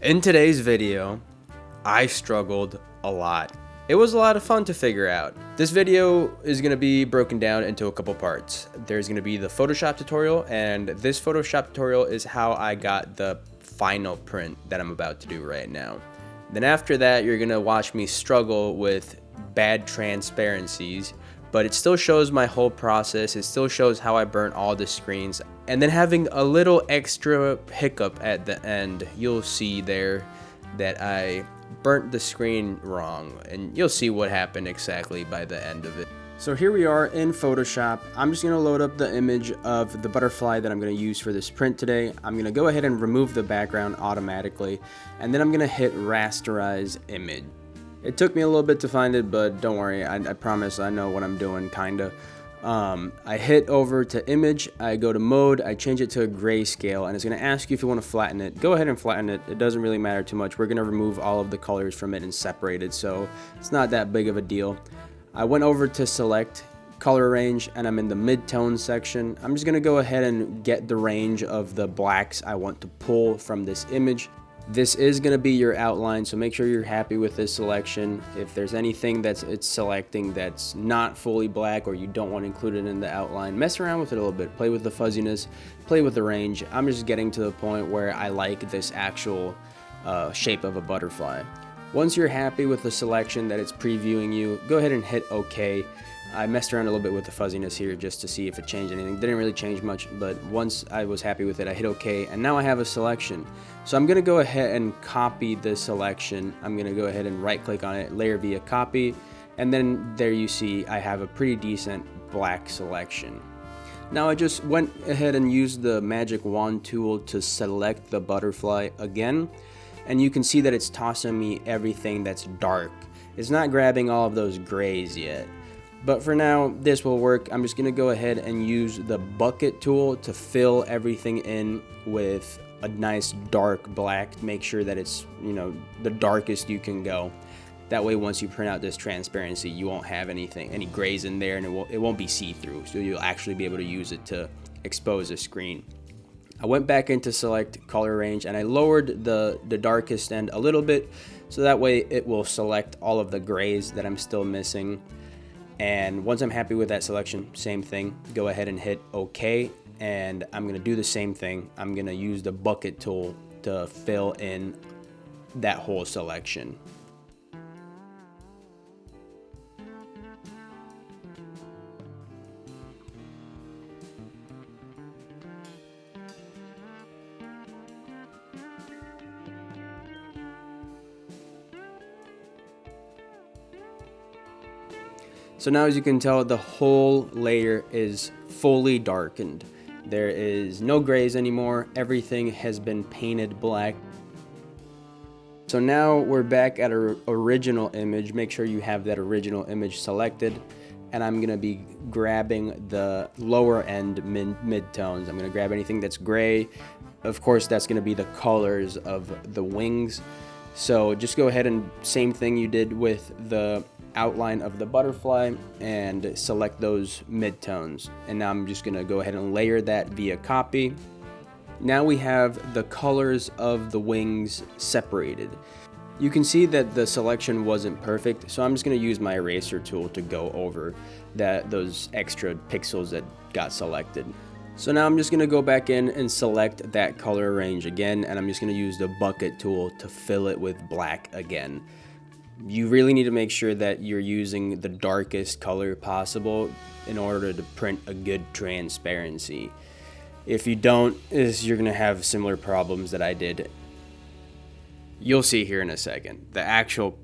In today's video, I struggled a lot. It was a lot of fun to figure out. This video is going to be broken down into a couple parts. There's going to be the Photoshop tutorial, and this Photoshop tutorial is how I got the final print that I'm about to do right now. Then after that, you're going to watch me struggle with bad transparencies, but it still shows my whole process. It still shows how I burnt all the screens. And then having a little extra hiccup at the end, you'll see there that I burnt the screen wrong, and you'll see what happened exactly by the end of it. So here we are in Photoshop. I'm just gonna load up the image of the butterfly that I'm gonna use for this print today. I'm gonna go ahead and remove the background automatically, and then I'm gonna hit rasterize image. It took me a little bit to find it, but don't worry, I promise I know what I'm doing, kinda. I hit over to image, I go to mode, I change it to a grayscale, and it's going to ask you if you want to flatten it. Go ahead and flatten it. It doesn't really matter too much. We're going to remove all of the colors from it and separate it, so it's not that big of a deal. I went over to select color range, and I'm in the mid-tone section. I'm just going to go ahead and get the range of the blacks I want to pull from this image. This is going to be your outline, so make sure you're happy with this selection. If there's anything it's selecting that's not fully black or you don't want to include it in the outline, mess around with it a little bit. Play with the fuzziness, play with the range. I'm just getting to the point where I like this actual shape of a butterfly. Once you're happy with the selection that it's previewing you, go ahead and hit OK. I messed around a little bit with the fuzziness here just to see if it changed anything. Didn't really change much, but once I was happy with it, I hit OK, and now I have a selection. So I'm gonna go ahead and copy this selection. I'm gonna go ahead and right click on it, layer via copy, and then there you see I have a pretty decent black selection. Now I just went ahead and used the magic wand tool to select the butterfly again, and you can see that it's tossing me everything that's dark. It's not grabbing all of those grays yet. But for now, this will work. I'm just gonna go ahead and use the bucket tool to fill everything in with a nice dark black. Make sure that it's, the darkest you can go. That way, once you print out this transparency, you won't have any grays in there, and it won't be see-through. So you'll actually be able to use it to expose a screen. I went back into select color range, and I lowered the darkest end a little bit, so that way it will select all of the grays that I'm still missing. And once I'm happy with that selection, same thing, go ahead and hit OK, and I'm gonna do the same thing. I'm gonna use the bucket tool to fill in that whole selection. So now, as you can tell, the whole layer is fully darkened. There is no grays anymore. Everything has been painted black. So now we're back at our original image. Make sure you have that original image selected. And I'm gonna be grabbing the lower end mid-tones. I'm gonna grab anything that's gray. Of course, that's gonna be the colors of the wings. So just go ahead and same thing you did with the outline of the butterfly and select those midtones. And now I'm just gonna go ahead and layer that via copy. Now we have the colors of the wings separated. You can see that the selection wasn't perfect, so I'm just gonna use my eraser tool to go over those extra pixels that got selected. So now I'm just gonna go back in and select that color range again, and I'm just gonna use the bucket tool to fill it with black again. You really need to make sure that you're using the darkest color possible in order to print a good transparency. If you don't, you're gonna have similar problems that I did. You'll see here in a second. The actual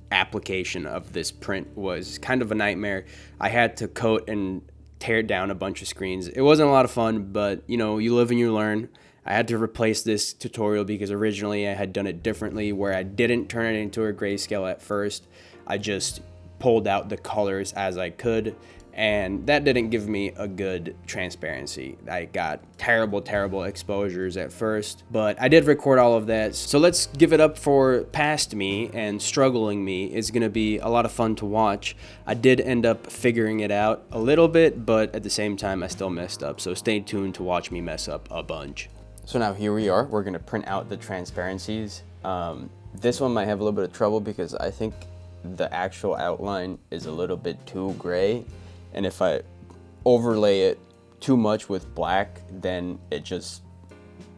application of this print was kind of a nightmare. I had to coat and tear down a bunch of screens. It wasn't a lot of fun, but you live and you learn. I had to replace this tutorial because originally I had done it differently, where I didn't turn it into a grayscale at first. I just pulled out the colors as I could, and that didn't give me a good transparency. I got terrible exposures at first, but I did record all of that. So let's give it up for past me and struggling me. It's gonna be a lot of fun to watch. I did end up figuring it out a little bit, but at the same time I still messed up. So stay tuned to watch me mess up a bunch. So now here we are, we're gonna print out the transparencies. This one might have a little bit of trouble because I think the actual outline is a little bit too gray, and if I overlay it too much with black, then it just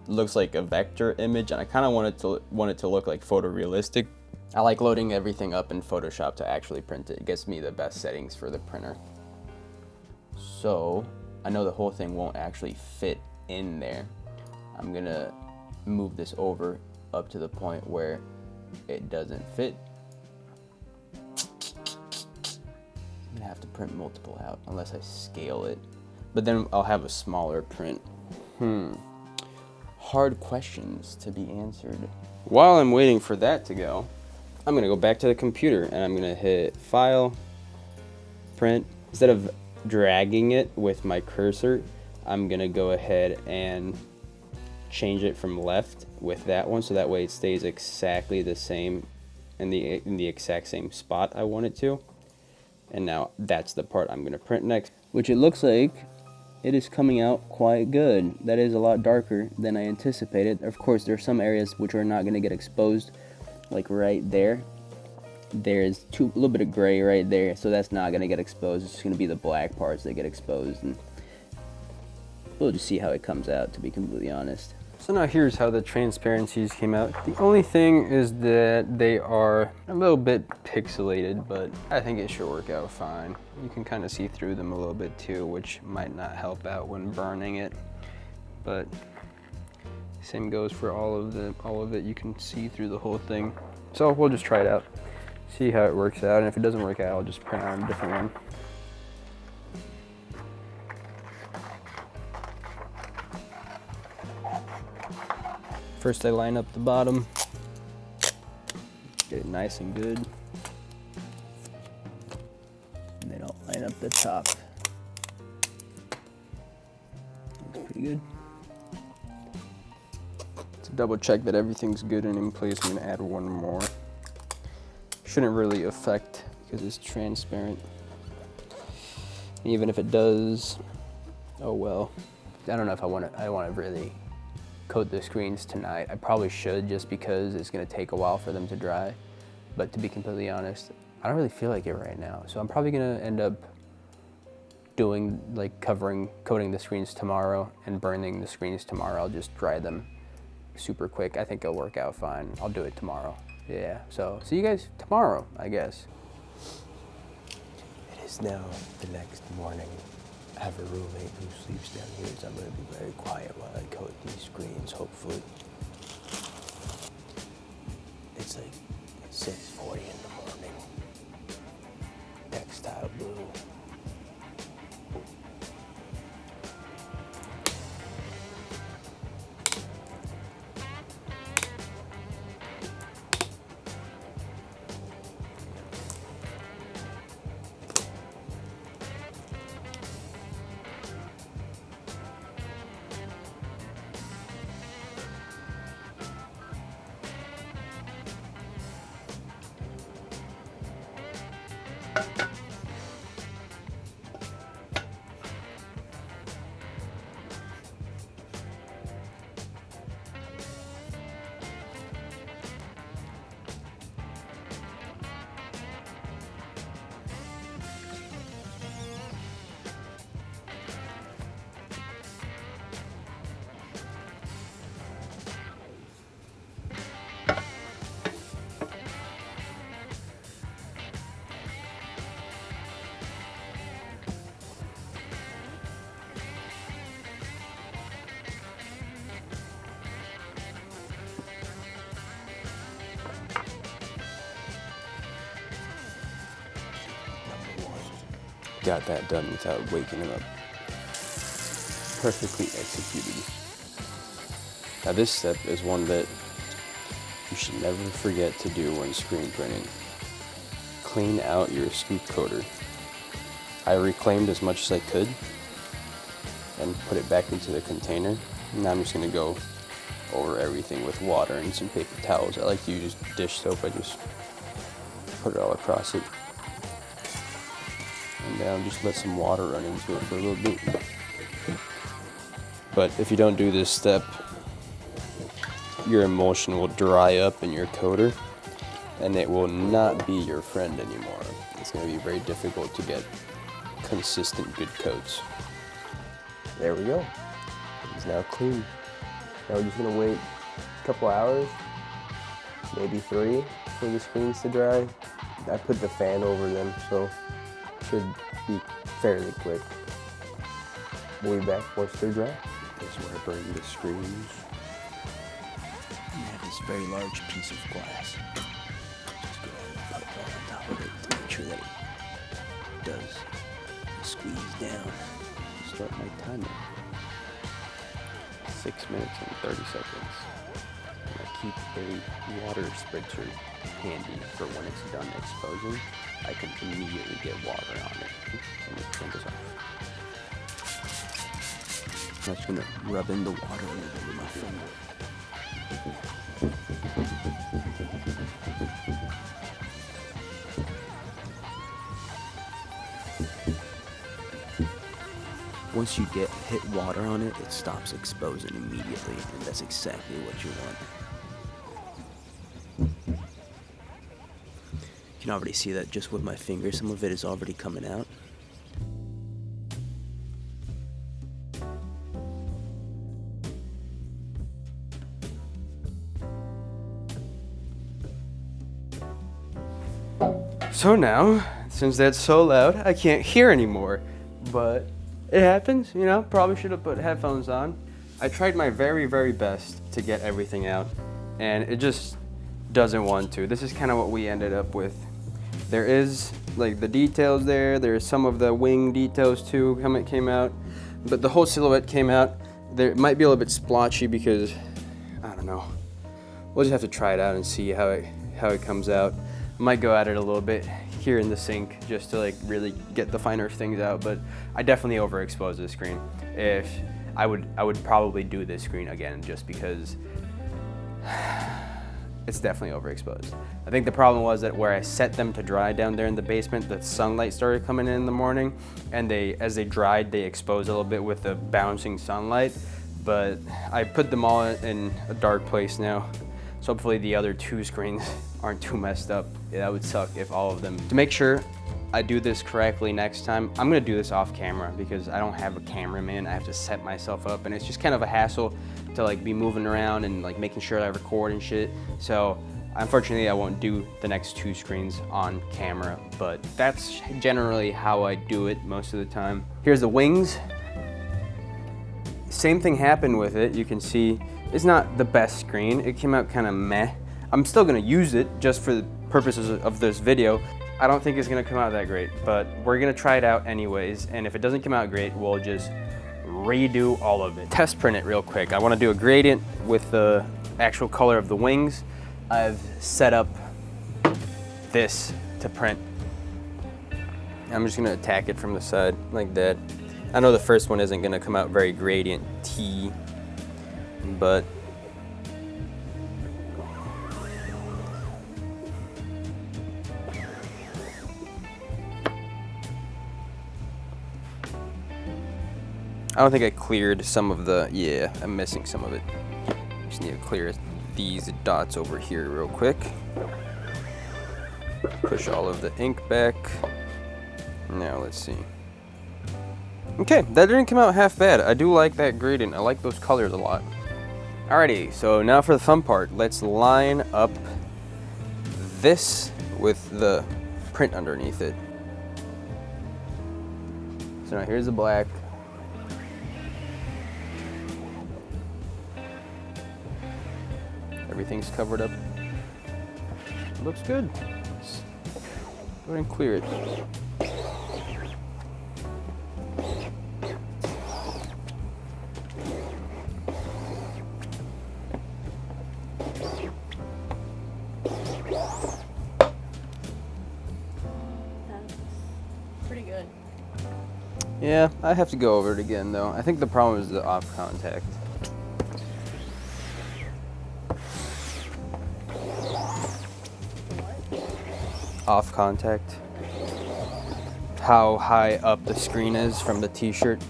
looks like a vector image, and I kind of want it to look like photorealistic. I like loading everything up in Photoshop to actually print it. It gets me the best settings for the printer. So I know the whole thing won't actually fit in there. I'm gonna move this over up to the point where it doesn't fit. I'm gonna have to print multiple out unless I scale it, but then I'll have a smaller print. Hard questions to be answered. While I'm waiting for that to go, I'm gonna go back to the computer and I'm gonna hit File, Print. Instead of dragging it with my cursor, I'm gonna go ahead and change it from left with that one, so that way it stays exactly the same in the exact same spot I want it to. And now that's the part I'm gonna print next, which it looks like it is coming out quite good. That is a lot darker than I anticipated. Of course, there are some areas which are not gonna get exposed, like right there. There's a little bit of gray right there, so that's not gonna get exposed. It's just gonna be the black parts that get exposed, and we'll just see how it comes out, to be completely honest. So now here's how the transparencies came out. The only thing is that they are a little bit pixelated, but I think it should work out fine. You can kind of see through them a little bit too, which might not help out when burning it, but same goes for all of it. You can see through the whole thing. So we'll just try it out, see how it works out, and if it doesn't work out, I'll just print on a different one. First I line up the bottom, get it nice and good, and then I'll line up the top. Looks pretty good. To double check that everything's good and in place, I'm gonna add one more. Shouldn't really affect because it's transparent. Even if it does, oh well. I don't know if I want to really coat the screens tonight. I probably should, just because it's gonna take a while for them to dry. But to be completely honest, I don't really feel like it right now. So I'm probably gonna end up doing like coating the screens tomorrow and burning the screens tomorrow. I'll just dry them super quick. I think it'll work out fine. I'll do it tomorrow. Yeah, so see you guys tomorrow, I guess. It is now the next morning. I have a roommate who sleeps down here, so I'm going to be very quiet while I coat these screens, hopefully. It's like 6:40 in the morning. Textile blue. Got that done without waking him up. Perfectly executed. Now this step is one that you should never forget to do when screen printing. Clean out your scoop coater. I reclaimed as much as I could and put it back into the container. Now I'm just gonna go over everything with water and some paper towels. I like to use dish soap. I just put it all across it. And then just let some water run into it for a little bit. But if you don't do this step, your emulsion will dry up in your coater and it will not be your friend anymore. It's going to be very difficult to get consistent good coats. There we go. It's now clean. Now we're just going to wait a couple hours, maybe 3, for the screens to dry. I put the fan over them, so it should be fairly quick. We'll be back once they're dry. This is where I burn the screens. You have this very large piece of glass. Just go ahead and put it right on top of it to make sure that it does squeeze down. Start my timer. 6 minutes and 30 seconds. And I keep a water spritzer handy for when it's done exposing. I can immediately get water on it and it turns off. I'm just gonna rub in the water a little bit with my finger. Once you hit water on it, it stops exposing immediately, and that's exactly what you want. You can already see that just with my finger, some of it is already coming out. So now, since that's so loud, I can't hear anymore, but it happens, you know, probably should have put headphones on. I tried my very, very best to get everything out, and it just doesn't want to. This is kind of what we ended up with. There is, like, the details there. There's some of the wing details, too, came out, but the whole silhouette came out. There might be a little bit splotchy because, I don't know. We'll just have to try it out and see how it comes out. I might go at it a little bit here in the sink just to like really get the finer things out, but I definitely overexposed the screen. If I would probably do this screen again just because it's definitely overexposed. I think the problem was that where I set them to dry down there in the basement, the sunlight started coming in the morning, and as they dried, they exposed a little bit with the bouncing sunlight, but I put them all in a dark place now. So hopefully the other 2 screens aren't too messed up. Yeah, that would suck if all of them. To make sure I do this correctly next time, I'm gonna do this off camera because I don't have a cameraman. I have to set myself up and it's just kind of a hassle to like be moving around and like making sure I record and shit. So unfortunately I won't do the next 2 screens on camera, but that's generally how I do it most of the time. Here's the wings. Same thing happened with it. You can see it's not the best screen. It came out kind of meh. I'm still gonna use it just for the purposes of this video. I don't think it's gonna come out that great, but we're gonna try it out anyways. And if it doesn't come out great, we'll just redo all of it. Test print it real quick. I wanna do a gradient with the actual color of the wings. I've set up this to print. I'm just gonna attack it from the side like that. I know the first one isn't gonna come out very gradient-y, but I don't think I cleared some of the, yeah, I'm missing some of it. Just need to clear these dots over here real quick. Push all of the ink back. Now let's see. Okay, that didn't come out half bad. I do like that gradient. I like those colors a lot. Alrighty, so now for the fun part. Let's line up this with the print underneath it. So now here's the black. Everything's covered up. Looks good. Let's go ahead and clear it. Pretty good. Yeah, I have to go over it again though. I think the problem is the off contact. Off contact. How high up the screen is from the t-shirt.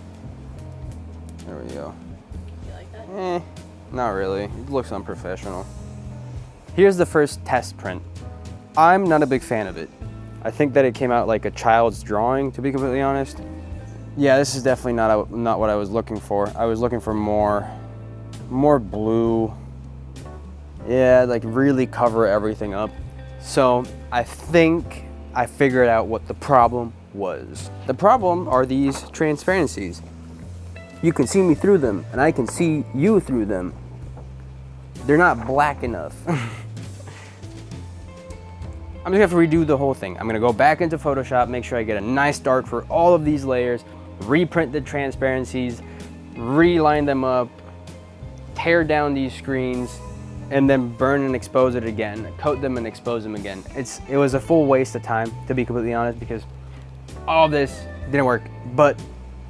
There we go. You like that? Not really. It looks unprofessional. Here's the first test print. I'm not a big fan of it. I think that it came out like a child's drawing, to be completely honest. Yeah, this is definitely not what I was looking for. I was looking for more blue. Yeah, like really cover everything up. So I think I figured out what the problem was. The problem are these transparencies. You can see me through them, and I can see you through them. They're not black enough. I'm just gonna have to redo the whole thing. I'm gonna go back into Photoshop, make sure I get a nice dark for all of these layers, reprint the transparencies, reline them up, tear down these screens, and then burn and expose it again, coat them and expose them again. It was a full waste of time, to be completely honest, because all this didn't work. But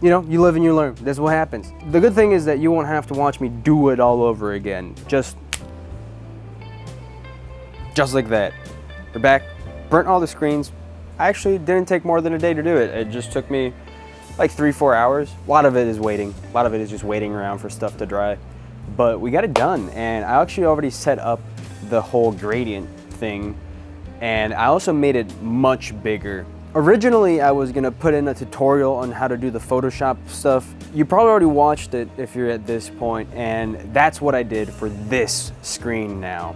you know, you live and you learn. This is what happens. The good thing is that you won't have to watch me do it all over again. Just like that. We're back, burnt all the screens. I actually didn't take more than a day to do it. It just took me like 3-4 hours. A lot of it is waiting. A lot of it is just waiting around for stuff to dry. But we got it done, and I actually already set up the whole gradient thing, and I also made it much bigger. Originally, I was gonna put in a tutorial on how to do the Photoshop stuff. You probably already watched it if you're at this point, and that's what I did for this screen now.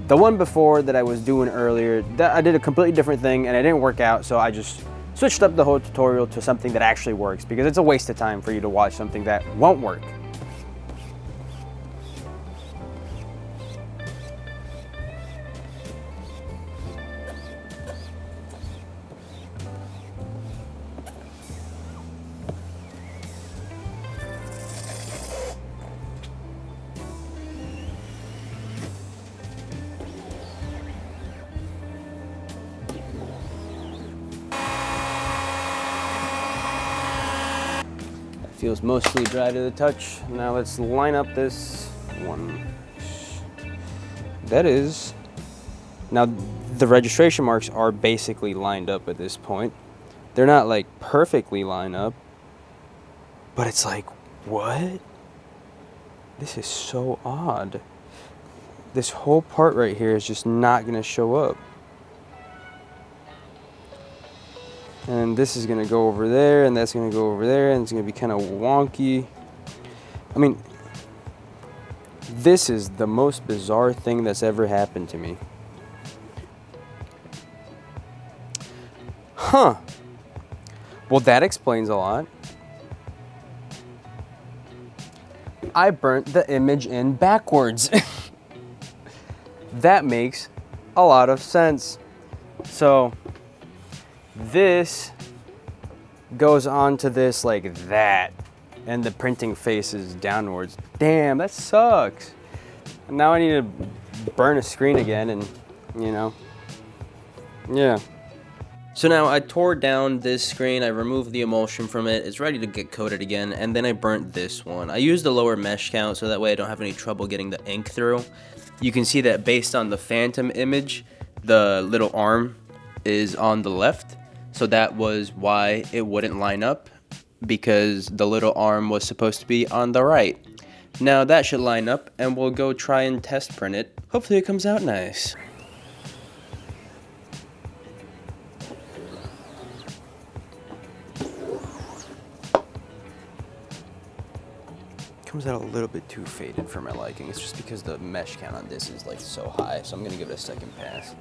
The one before that I was doing earlier, I did a completely different thing and it didn't work out, so I just switched up the whole tutorial to something that actually works, because it's a waste of time for you to watch something that won't work. Feels mostly dry to the touch. Now let's line up this one. That is. Now the registration marks are basically lined up at this point. They're not like perfectly lined up, but it's like, what? This is so odd. This whole part right here is just not gonna show up. And this is gonna go over there, and that's gonna go over there, and it's gonna be kind of wonky. I mean, this is the most bizarre thing that's ever happened to me. Huh. Well, that explains a lot. I burnt the image in backwards. That makes a lot of sense. So, this goes onto this like that, and the printing faces downwards. Damn, that sucks. And now I need to burn a screen again, and you know, yeah. So now I tore down this screen, I removed the emulsion from it, it's ready to get coated again, and then I burnt this one. I used the lower mesh count so that way I don't have any trouble getting the ink through. You can see that based on the phantom image, the little arm is on the left. So that was why it wouldn't line up, because the little arm was supposed to be on the right. Now that should line up, and we'll go try and test print it. Hopefully it comes out nice. Comes out a little bit too faded for my liking. It's just because the mesh count on this is like so high, so I'm gonna give it a second pass.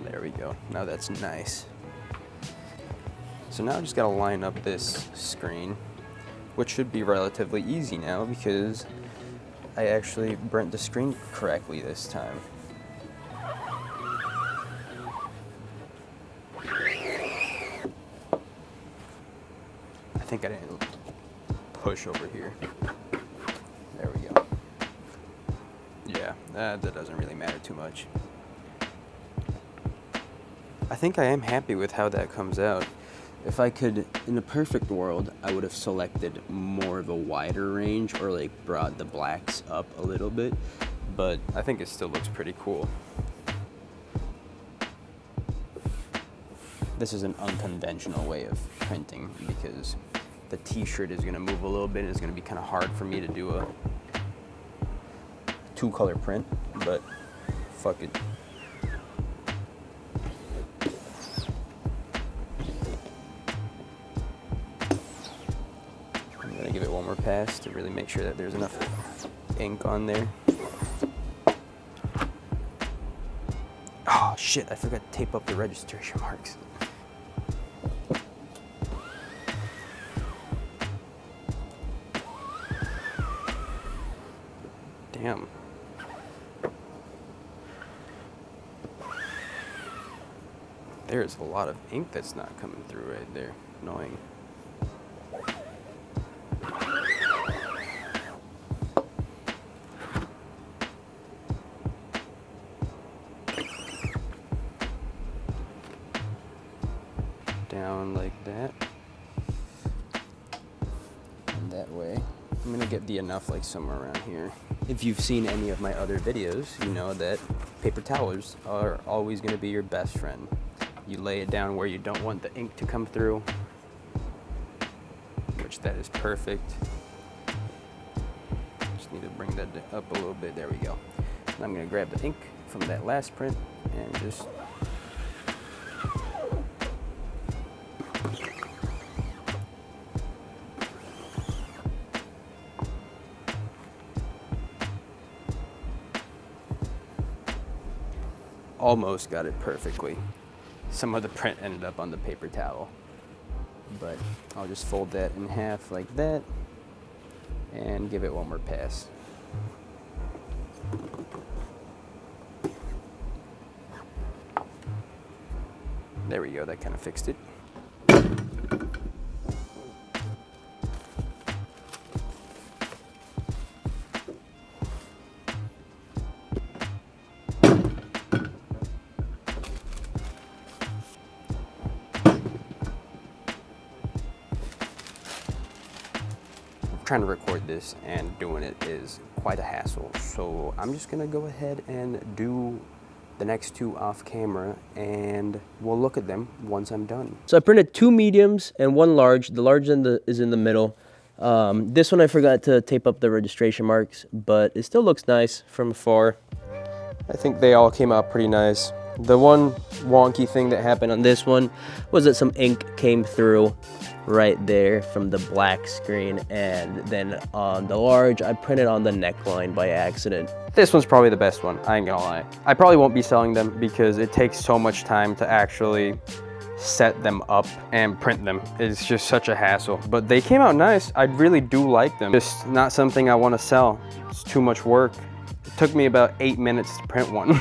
There we go. Now that's nice. So now I just gotta line up this screen, which should be relatively easy now because I actually burnt the screen correctly this time. I think I didn't push over here. There we go. Yeah, that doesn't really matter too much. I think I am happy with how that comes out. If I could, in a perfect world, I would have selected more of a wider range or like brought the blacks up a little bit, but I think it still looks pretty cool. this is an unconventional way of printing because the t-shirt is gonna move a little bit and it's gonna be kind of hard for me to do a 2-color print, but fuck it. I'm gonna give it one more pass to really make sure that there's enough ink on there. Oh shit, I forgot to tape up the registration marks. Damn. There's a lot of ink that's not coming through right there. Annoying. Down like that. And that way, I'm gonna get the enough like somewhere around here. If you've seen any of my other videos, you know that paper towels are always gonna be your best friend. You lay it down where you don't want the ink to come through, which that is perfect. Just need to bring that up a little bit, there we go. And I'm gonna grab the ink from that last print and just almost got it perfectly. Some of the print ended up on the paper towel, but I'll just fold that in half like that and give it one more pass. There we go, that kind of fixed it. Trying to record this and doing it is quite a hassle, so I'm just gonna go ahead and do the next 2 off camera and we'll look at them once I'm done. So I printed 2 mediums and 1 large. The large is in the middle. This one I forgot to tape up the registration marks, but it still looks nice from afar. I think they all came out pretty nice. The one wonky thing that happened on this one was that some ink came through right there from the black screen, and then on the large I printed on the neckline by accident. This one's probably the best one, I ain't gonna lie. I probably won't be selling them because it takes so much time to actually set them up and print them. It's just such a hassle, but they came out nice. I really do like them. Just not something I want to sell. It's too much work. It took me about 8 minutes to print one.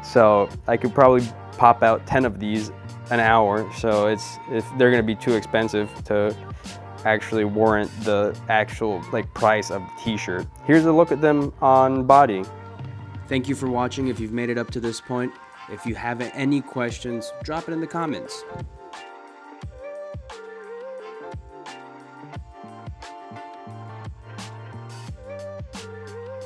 So I could probably pop out 10 of these an hour, so if they're gonna be too expensive to actually warrant the actual price of the t-shirt. Here's a look at them on body. Thank you for watching if you've made it up to this point. If you have any questions, drop it in the comments.